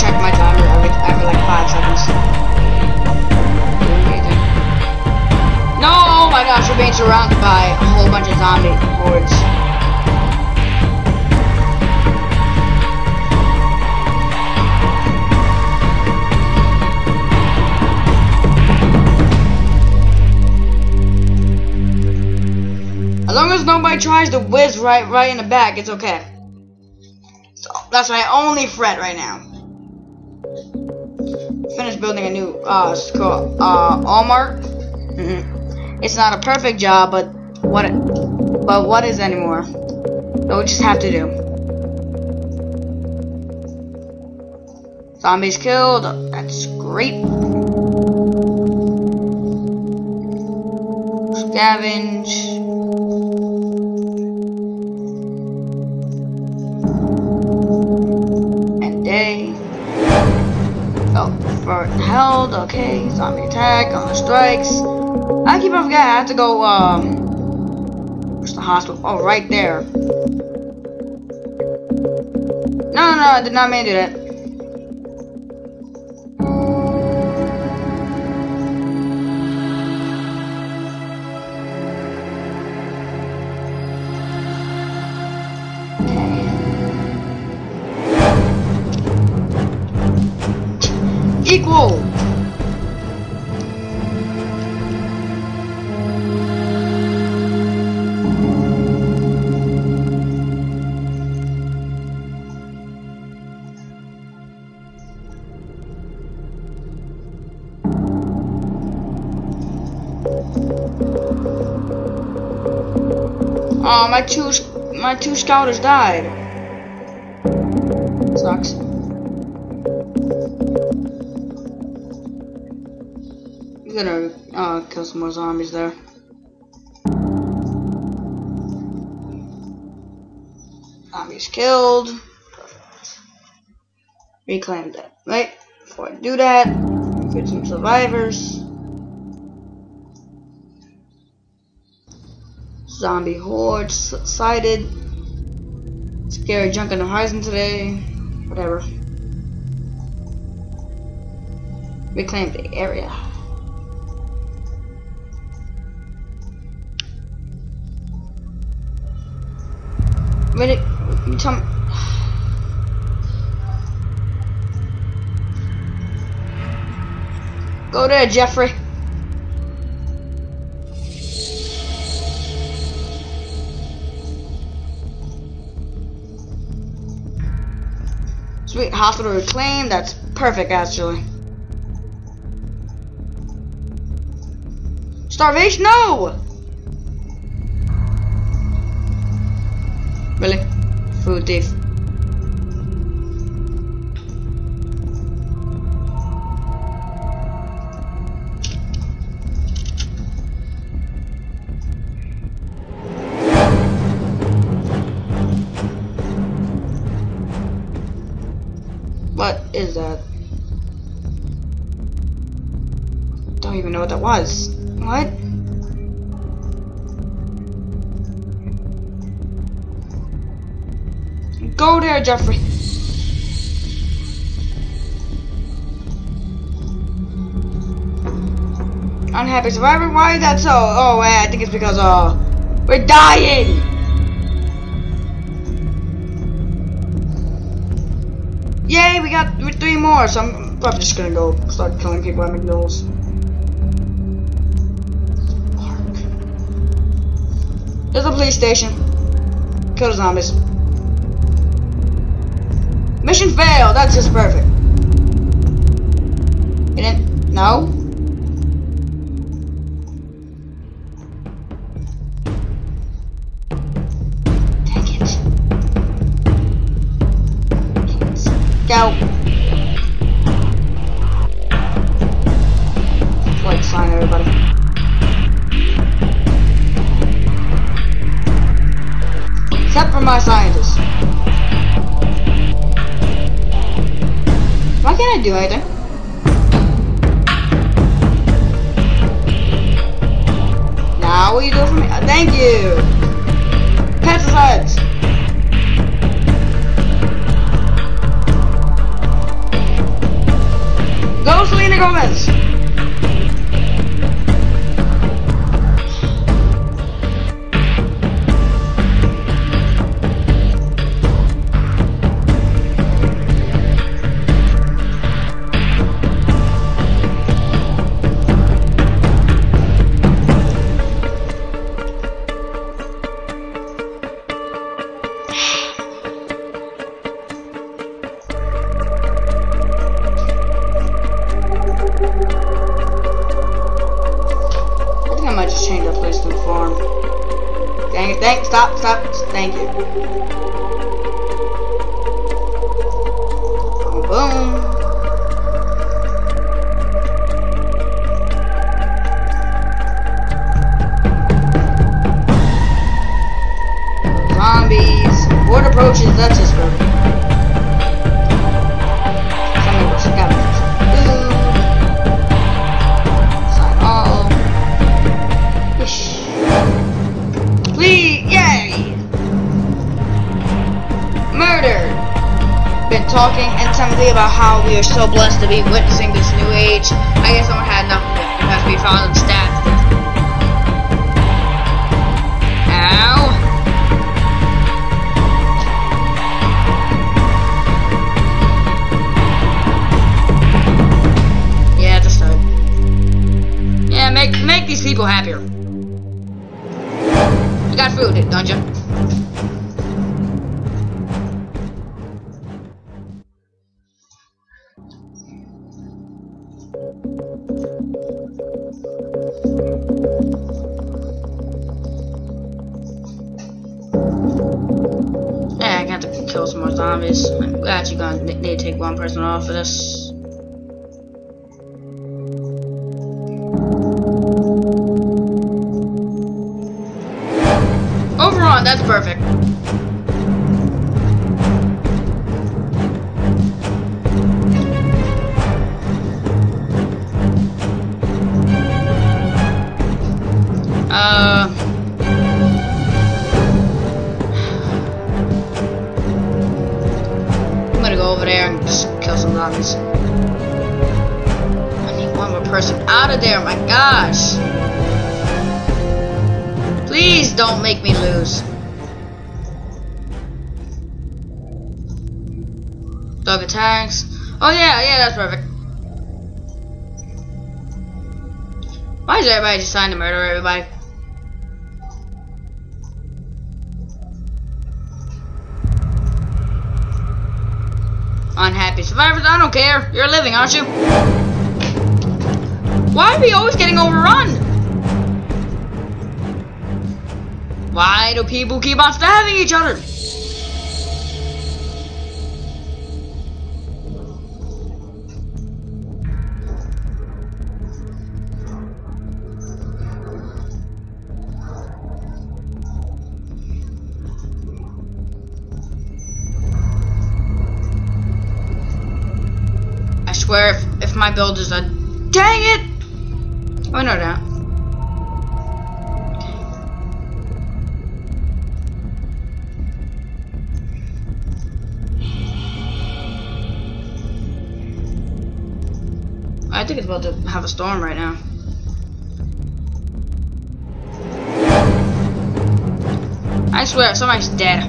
check my timer every like 5 seconds. No! Oh my gosh, we're being surrounded by a whole bunch of zombie hordes. As long as nobody tries to whiz right in the back, it's okay. So that's my only threat right now. Finished building a new Walmart. It's not a perfect job, but what is anymore? So we just have to do. Zombies killed. That's great. Scavenge. Held, okay, zombie attack, on the strikes. I keep on forgetting, I have to go, where's the hospital? Oh, right there. No, I did not mean to do that. Equal. Oh, my two scouters died. Sucks. I'm gonna kill some more zombies there. Zombies killed. Perfect. Reclaim that. Right? Before I do that, get some survivors. Zombie horde sighted. Scary junk on the horizon today. Whatever. Reclaim the area. Ready? You tell me. Go there, Jeffrey. Sweet, hospital reclaimed. That's perfect, actually. Starvation? No! Really? Food thief. What is that? Don't even know what that was. What? Go there, Jeffrey. Unhappy survivor? Why is that so? Oh, I think it's because, we're dying! Yay, we got 3 more, so I'm probably just gonna go start killing people at McDonald's. There's a police station. Kill the zombies. Mission failed. That's just perfect. You didn't? No? Dang it. Go. Like sign, everybody. Except for my scientists. Why can't I do anything? Now what you do for me? Thank you! Pesticides! Gomez! Stop, thank you. Boom. Zombies. Board approaches, that's just perfect. Sign all. Please, yay! Murder! Been talking intimately about how we are so blessed to be witnessing this new age. I guess someone had enough of it because we found the stats. Ow! Yeah, just start. Yeah, make these people happier. You got food, don't you? Yeah, I got to kill some more zombies. I'm actually gonna need to take one person off for this. Overrun, that's perfect. I'm gonna go over there and just kill some zombies. I need one more person out of there, my gosh. Please don't make me lose. Dog attacks. Oh yeah, that's perfect. Why is everybody just trying to murder everybody? Unhappy survivors, I don't care. You're living, aren't you? Why are we always getting overrun? Why do people keep on stabbing each other? I swear if my build is a... Dang it! Oh no, no. I think it's about to have a storm right now. I swear, somebody's dead.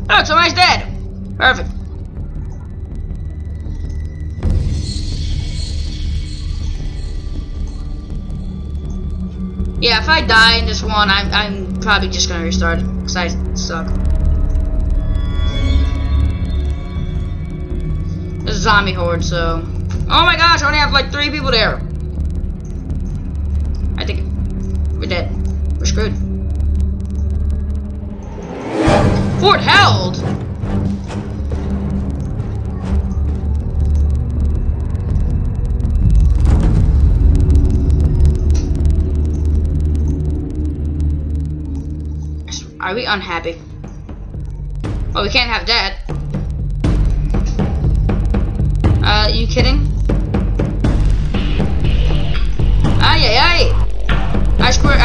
Look, somebody's dead! Perfect. Yeah, if I die in this one, I'm probably just gonna restart it, because I suck. There's a zombie horde, so... Oh my gosh, I only have like 3 people there. I think we're dead. We're screwed. Fort held? Are we unhappy? Oh, we can't have that. You kidding? Ay, ay, ay! I swear.